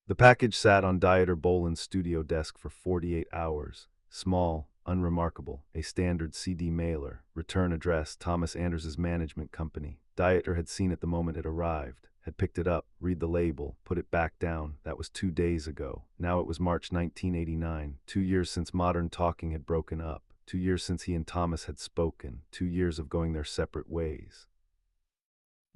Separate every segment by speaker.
Speaker 1: The package sat on Dieter Bohlen's studio desk for 48 hours. Small, unremarkable, a standard CD mailer, return address Thomas Anders's management company. Dieter had seen it the moment it arrived, had picked it up, read the label, put it back down. That was 2 days ago. Now it was March 1989, 2 years since Modern Talking had broken up, 2 years since he and Thomas had spoken, 2 years of going their separate ways.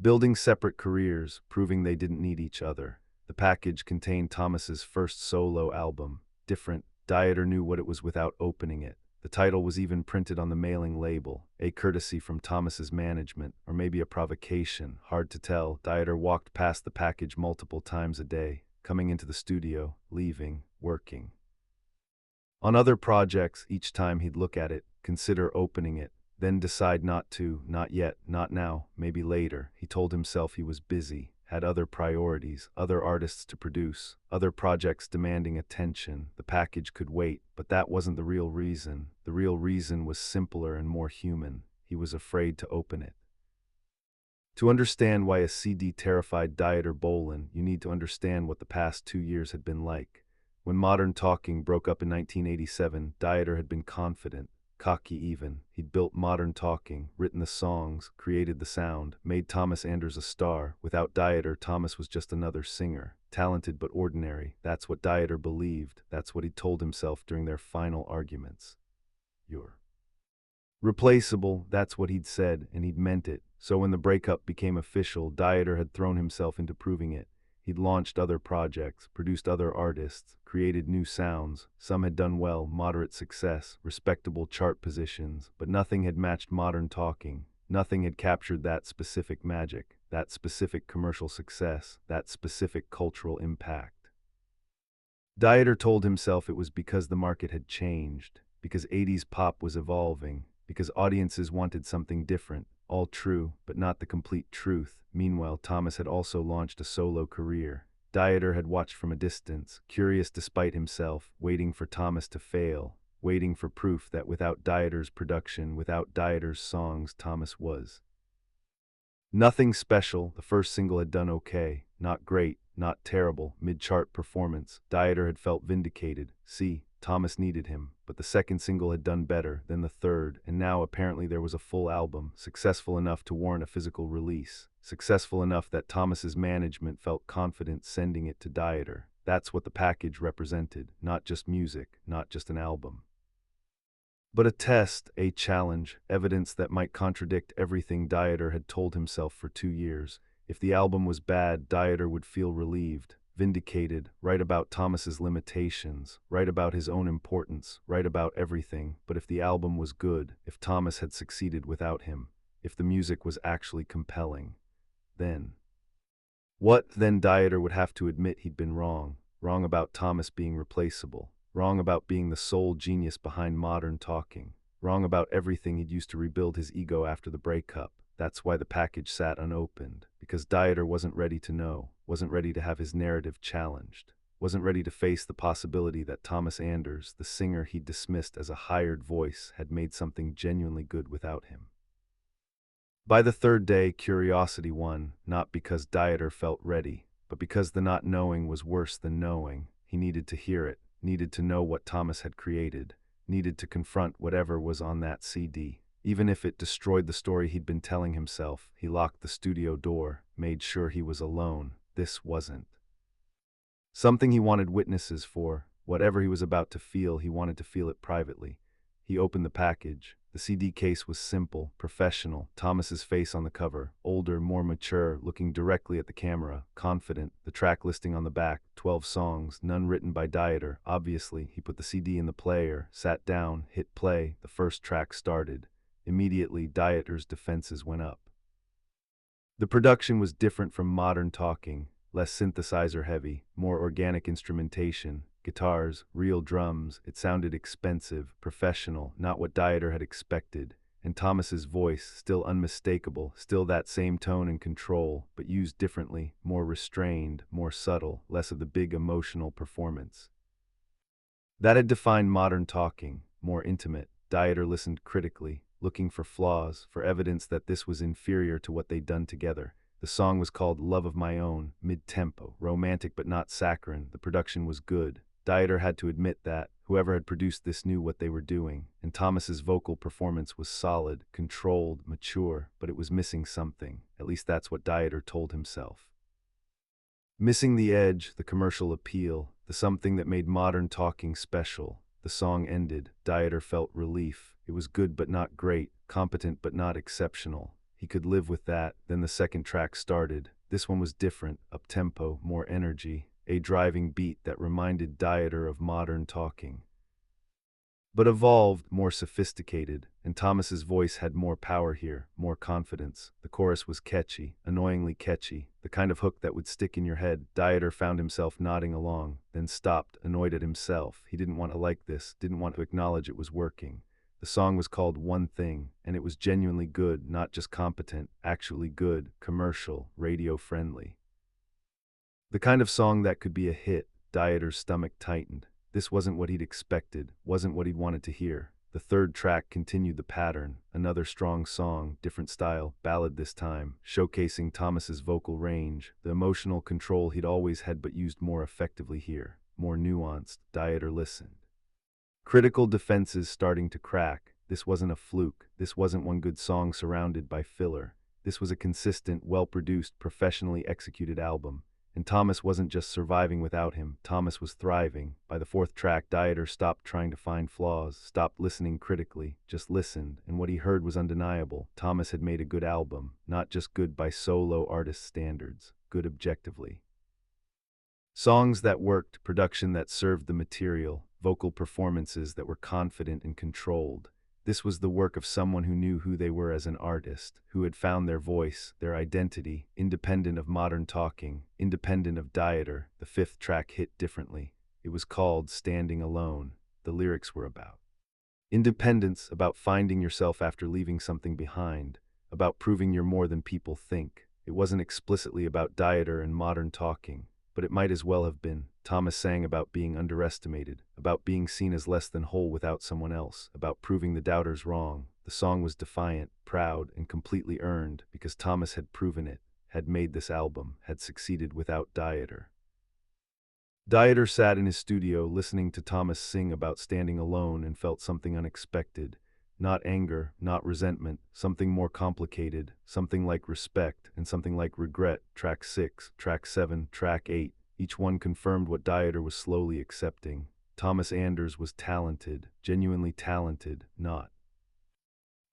Speaker 1: Building separate careers, proving they didn't need each other. The package contained Thomas's first solo album, Different. Dieter knew what it was without opening it. The title was even printed on the mailing label, a courtesy from Thomas's management, or maybe a provocation, hard to tell. Dieter walked past the package multiple times a day, coming into the studio, leaving, working. On other projects, each time he'd look at it, consider opening it, then decide not to, not yet, not now, maybe later. He told himself he was busy, had other priorities, other artists to produce, other projects demanding attention. The package could wait, but that wasn't the real reason. The real reason was simpler and more human. He was afraid to open it. To understand why a CD terrified Dieter Bohlen, you need to understand what the past 2 years had been like. When Modern Talking broke up in 1987, Dieter had been confident, cocky even. He'd built Modern Talking, written the songs, created the sound, made Thomas Anders a star. Without Dieter, Thomas was just another singer, talented but ordinary. That's what Dieter believed. That's what he told himself during their final arguments. You're replaceable, that's what he'd said, and he'd meant it. So when the breakup became official, Dieter had thrown himself into proving it. He'd launched other projects, produced other artists, created new sounds. Some had done well, moderate success, respectable chart positions, but nothing had matched Modern Talking. Nothing had captured that specific magic, that specific commercial success, that specific cultural impact. Dieter told himself it was because the market had changed, because 80s pop was evolving, because audiences wanted something different. All true, but not the complete truth. Meanwhile, Thomas had also launched a solo career. Dieter had watched from a distance, curious despite himself, waiting for Thomas to fail, waiting for proof that without Dieter's production, without Dieter's songs, Thomas was nothing special. The first single had done okay, not great, not terrible, mid-chart performance. Dieter had felt vindicated. See, Thomas needed him, but the second single had done better, then the third, and now apparently there was a full album, successful enough to warrant a physical release, successful enough that Thomas's management felt confident sending it to Dieter. That's what the package represented, not just music, not just an album, but a test, a challenge, evidence that might contradict everything Dieter had told himself for 2 years. If the album was bad, Dieter would feel relieved, vindicated, right about Thomas's limitations, right about his own importance, right about everything. But if the album was good, if Thomas had succeeded without him, if the music was actually compelling, then what? Then Dieter would have to admit he'd been wrong. Wrong about Thomas being replaceable. Wrong about being the sole genius behind Modern Talking. Wrong about everything he'd used to rebuild his ego after the breakup. That's why the package sat unopened, because Dieter wasn't ready to know, wasn't ready to have his narrative challenged, wasn't ready to face the possibility that Thomas Anders, the singer he'd dismissed as a hired voice, had made something genuinely good without him. By the third day, curiosity won, not because Dieter felt ready, but because the not knowing was worse than knowing. He needed to hear it, needed to know what Thomas had created, needed to confront whatever was on that CD. Even if it destroyed the story he'd been telling himself. He locked the studio door, made sure he was alone. This wasn't something he wanted witnesses for. Whatever he was about to feel, he wanted to feel it privately. He opened the package. The CD case was simple, professional. Thomas's face on the cover, older, more mature, looking directly at the camera, confident. The track listing on the back, 12 songs, none written by Dieter. Obviously, he put the CD in the player, sat down, hit play. The first track started. Immediately, Dieter's defenses went up. The production was different from Modern Talking, less synthesizer heavy, more organic instrumentation, guitars, real drums. It sounded expensive, professional, not what Dieter had expected. And Thomas's voice, still unmistakable, still that same tone and control, but used differently, more restrained, more subtle, less of the big emotional performance that had defined Modern Talking, more intimate. Dieter listened critically, looking for flaws, for evidence that this was inferior to what they'd done together. The song was called Love of My Own, mid-tempo, romantic but not saccharine. The production was good. Dieter had to admit that whoever had produced this knew what they were doing, and Thomas's vocal performance was solid, controlled, mature, but it was missing something. At least that's what Dieter told himself. Missing the edge, the commercial appeal, the something that made modern talking special. The song ended. Dieter felt relief. It was good but not great, competent but not exceptional. He could live with that. Then the second track started. This one was different, up-tempo, more energy, a driving beat that reminded Dieter of modern talking, but evolved, more sophisticated, and Thomas's voice had more power here, more confidence. The chorus was catchy, annoyingly catchy, the kind of hook that would stick in your head. Dieter found himself nodding along, then stopped, annoyed at himself. He didn't want to like this, didn't want to acknowledge it was working. The song was called One Thing, and it was genuinely good, not just competent, actually good, commercial, radio-friendly. The kind of song that could be a hit. Dieter's stomach tightened. This wasn't what he'd expected, wasn't what he'd wanted to hear. The third track continued the pattern, another strong song, different style, ballad this time, showcasing Thomas's vocal range, the emotional control he'd always had but used more effectively here, more nuanced. Dieter listened. Critical defenses starting to crack. This wasn't a fluke, this wasn't one good song surrounded by filler. This was a consistent, well-produced, professionally executed album. And Thomas wasn't just surviving without him, Thomas was thriving. By the fourth track, Dieter stopped trying to find flaws, stopped listening critically, just listened, and what he heard was undeniable. Thomas had made a good album, not just good by solo artist standards, good objectively. Songs that worked, production that served the material, vocal performances that were confident and controlled. This was the work of someone who knew who they were as an artist, who had found their voice, their identity, independent of modern talking, independent of Dieter. The fifth track hit differently. It was called Standing Alone. The lyrics were about independence, about finding yourself after leaving something behind, about proving you're more than people think. It wasn't explicitly about Dieter and modern talking, but it might as well have been. Thomas sang about being underestimated, about being seen as less than whole without someone else, about proving the doubters wrong. The song was defiant, proud, and completely earned because Thomas had proven it, had made this album, had succeeded without Dieter. Dieter sat in his studio listening to Thomas sing about standing alone and felt something unexpected. Not anger, not resentment, something more complicated, something like respect and something like regret. Track 6, track 7, track 8, each one confirmed what Dieter was slowly accepting. Thomas Anders was talented, genuinely talented, not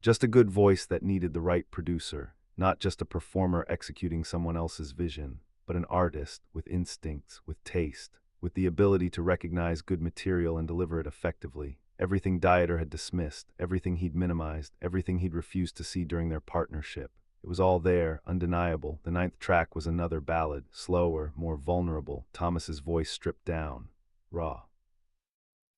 Speaker 1: just a good voice that needed the right producer, not just a performer executing someone else's vision, but an artist with instincts, with taste, with the ability to recognize good material and deliver it effectively. Everything Dieter had dismissed, everything he'd minimized, everything he'd refused to see during their partnership. It was all there, undeniable. The ninth track was another ballad, slower, more vulnerable, Thomas's voice stripped down, raw.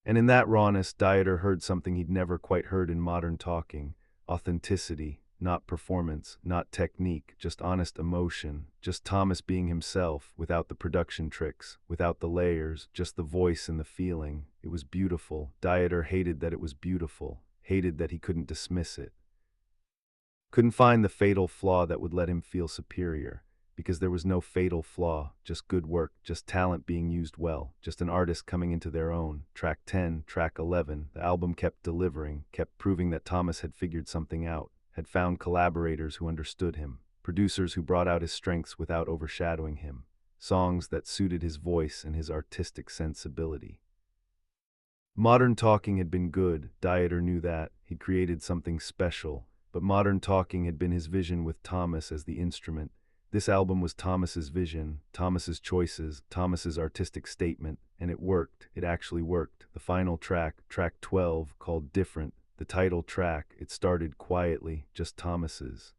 Speaker 1: And in that rawness, Dieter heard something he'd never quite heard in modern talking, authenticity, not performance, not technique, just honest emotion, just Thomas being himself, without the production tricks, without the layers, just the voice and the feeling. It was beautiful. Dieter hated that it was beautiful, hated that he couldn't dismiss it. Couldn't find the fatal flaw that would let him feel superior, because there was no fatal flaw, just good work, just talent being used well, just an artist coming into their own. Track 10, track 11, the album kept delivering, kept proving that Thomas had figured something out, had found collaborators who understood him, producers who brought out his strengths without overshadowing him, songs that suited his voice and his artistic sensibility. Modern talking had been good, Dieter knew that. He'd created something special, but modern talking had been his vision with Thomas as the instrument. This album was Thomas's vision, Thomas's choices, Thomas's artistic statement, and it worked. It actually worked. The final track, track 12, called Different, the title track, it started quietly, just Thomas's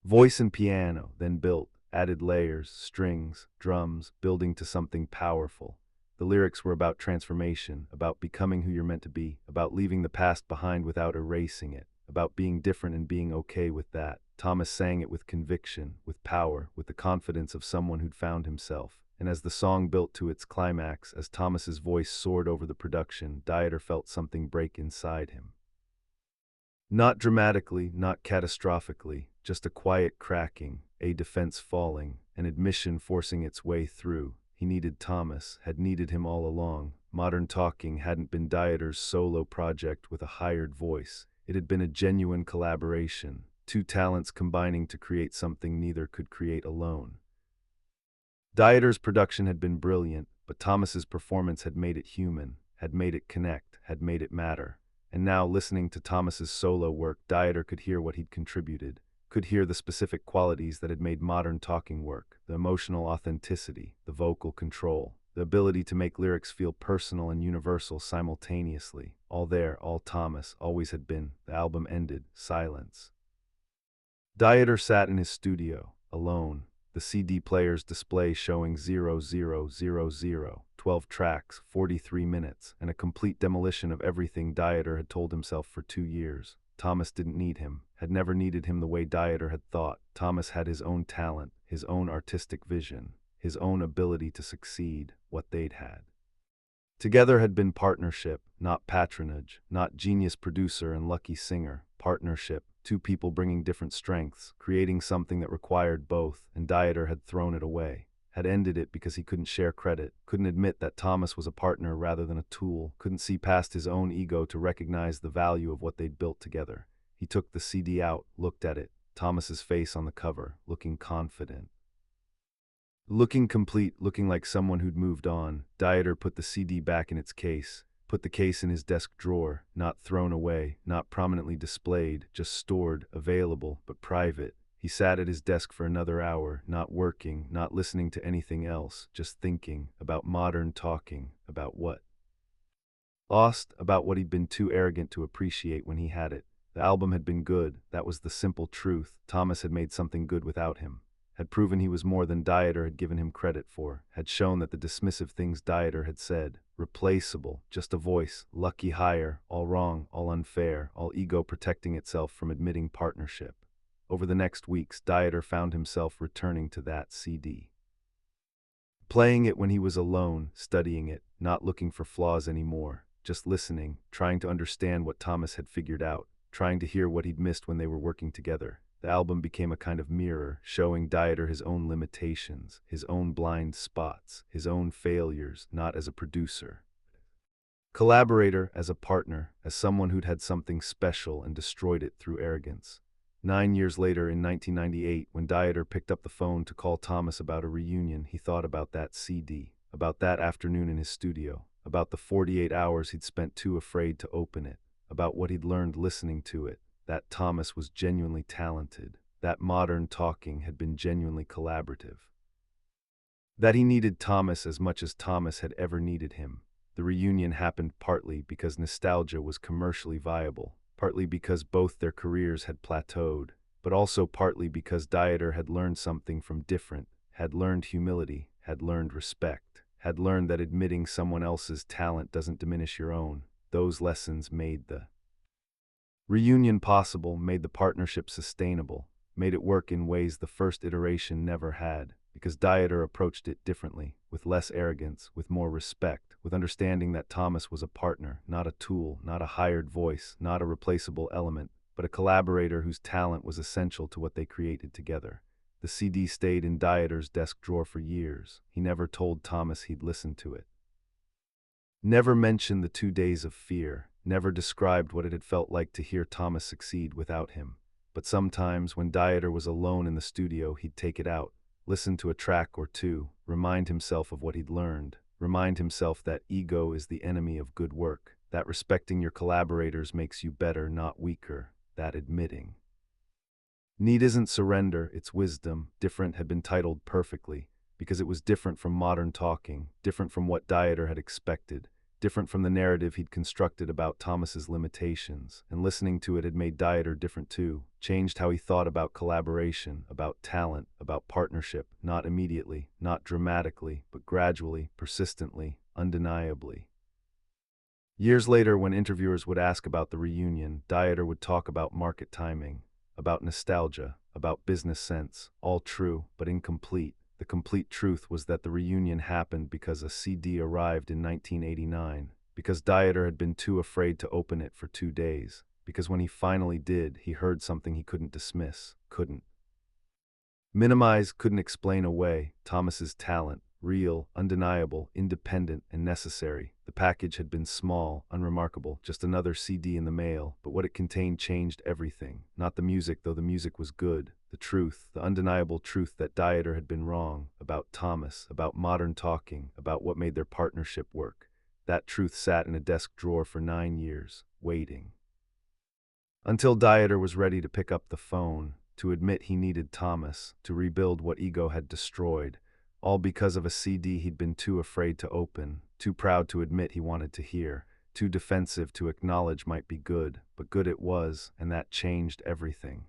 Speaker 1: voice and piano, then built, added layers, strings, drums, building to something powerful. The lyrics were about transformation, about becoming who you're meant to be, about leaving the past behind without erasing it, about being different and being okay with that. Thomas sang it with conviction, with power, with the confidence of someone who'd found himself. And as the song built to its climax, as Thomas's voice soared over the production, Dieter felt something break inside him. Not dramatically, not catastrophically, just a quiet cracking, a defense falling, an admission forcing its way through. He needed Thomas, had needed him all along. Modern Talking hadn't been Dieter's solo project with a hired voice. It had been a genuine collaboration, two talents combining to create something neither could create alone. Dieter's production had been brilliant, but Thomas's performance had made it human, had made it connect, had made it matter. And now, listening to Thomas's solo work, Dieter could hear what he'd contributed, could hear the specific qualities that had made Modern Talking work, the emotional authenticity, the vocal control, the ability to make lyrics feel personal and universal simultaneously. All there, all Thomas, always had been. The album ended. Silence. Dieter sat in his studio, alone, the CD player's display showing 0000, 12 tracks, 43 minutes, and a complete demolition of everything Dieter had told himself for 2 years. Thomas didn't need him, had never needed him the way Dieter had thought. Thomas had his own talent, his own artistic vision, his own ability to succeed, what they'd had. Together had been partnership, not patronage, not genius producer and lucky singer, partnership, two people bringing different strengths, creating something that required both, and Dieter had thrown it away, had ended it because he couldn't share credit, couldn't admit that Thomas was a partner rather than a tool, couldn't see past his own ego to recognize the value of what they'd built together. He took the CD out, looked at it, Thomas's face on the cover, looking confident. Looking complete, looking like someone who'd moved on. Dieter put the CD back in its case, put the case in his desk drawer, not thrown away, not prominently displayed, just stored, available, but private. He sat at his desk for another hour, not working, not listening to anything else, just thinking, about Modern Talking, about what? Lost, about what he'd been too arrogant to appreciate when he had it. The album had been good, that was the simple truth. Thomas had made something good without him, had proven he was more than Dieter had given him credit for, had shown that the dismissive things Dieter had said, replaceable, just a voice, lucky hire, all wrong, all unfair, all ego protecting itself from admitting partnership. Over the next weeks, Dieter found himself returning to that CD. Playing it when he was alone, studying it, not looking for flaws anymore, just listening, trying to understand what Thomas had figured out, trying to hear what he'd missed when they were working together. The album became a kind of mirror, showing Dieter his own limitations, his own blind spots, his own failures, not as a producer. Collaborator, as a partner, as someone who'd had something special and destroyed it through arrogance. 9 years later, in 1998, when Dieter picked up the phone to call Thomas about a reunion, he thought about that CD, about that afternoon in his studio, about the 48 hours he'd spent too afraid to open it, about what he'd learned listening to it, that Thomas was genuinely talented, that Modern Talking had been genuinely collaborative. That he needed Thomas as much as Thomas had ever needed him. The reunion happened partly because nostalgia was commercially viable, partly because both their careers had plateaued, but also partly because Dieter had learned something from different, had learned humility, had learned respect, had learned that admitting someone else's talent doesn't diminish your own. Those lessons made the reunion possible, made the partnership sustainable, made it work in ways the first iteration never had, because Dieter approached it differently, with less arrogance, with more respect, with understanding that Thomas was a partner, not a tool, not a hired voice, not a replaceable element, but a collaborator whose talent was essential to what they created together. The CD stayed in Dieter's desk drawer for years. He never told Thomas he'd listened to it. Never mentioned the 2 days of fear, never described what it had felt like to hear Thomas succeed without him. But sometimes, when Dieter was alone in the studio, he'd take it out, listen to a track or two, remind himself of what he'd learned, remind himself that ego is the enemy of good work, that respecting your collaborators makes you better, not weaker, that admitting need isn't surrender, it's wisdom. Different had been titled perfectly, because it was different from Modern Talking, different from what Dieter had expected, different from the narrative he'd constructed about Thomas's limitations, and listening to it had made Dieter different too, changed how he thought about collaboration, about talent, about partnership, not immediately, not dramatically, but gradually, persistently, undeniably. Years later, when interviewers would ask about the reunion, Dieter would talk about market timing, about nostalgia, about business sense, all true, but incomplete. The complete truth was that the reunion happened because a CD arrived in 1989, because Dieter had been too afraid to open it for 2 days, because when he finally did, he heard something he couldn't dismiss, couldn't minimize, couldn't explain away. Thomas's talent, real, undeniable, independent, and necessary. The package had been small, unremarkable, just another CD in the mail, but what it contained changed everything. Not the music, though the music was good. The truth, the undeniable truth that Dieter had been wrong about Thomas, about modern talking, about what made their partnership work. That truth sat in a desk drawer for 9 years, waiting. Until Dieter was ready to pick up the phone, to admit he needed Thomas, to rebuild what ego had destroyed, all because of a CD he'd been too afraid to open, too proud to admit he wanted to hear, too defensive to acknowledge might be good, but good it was, and that changed everything.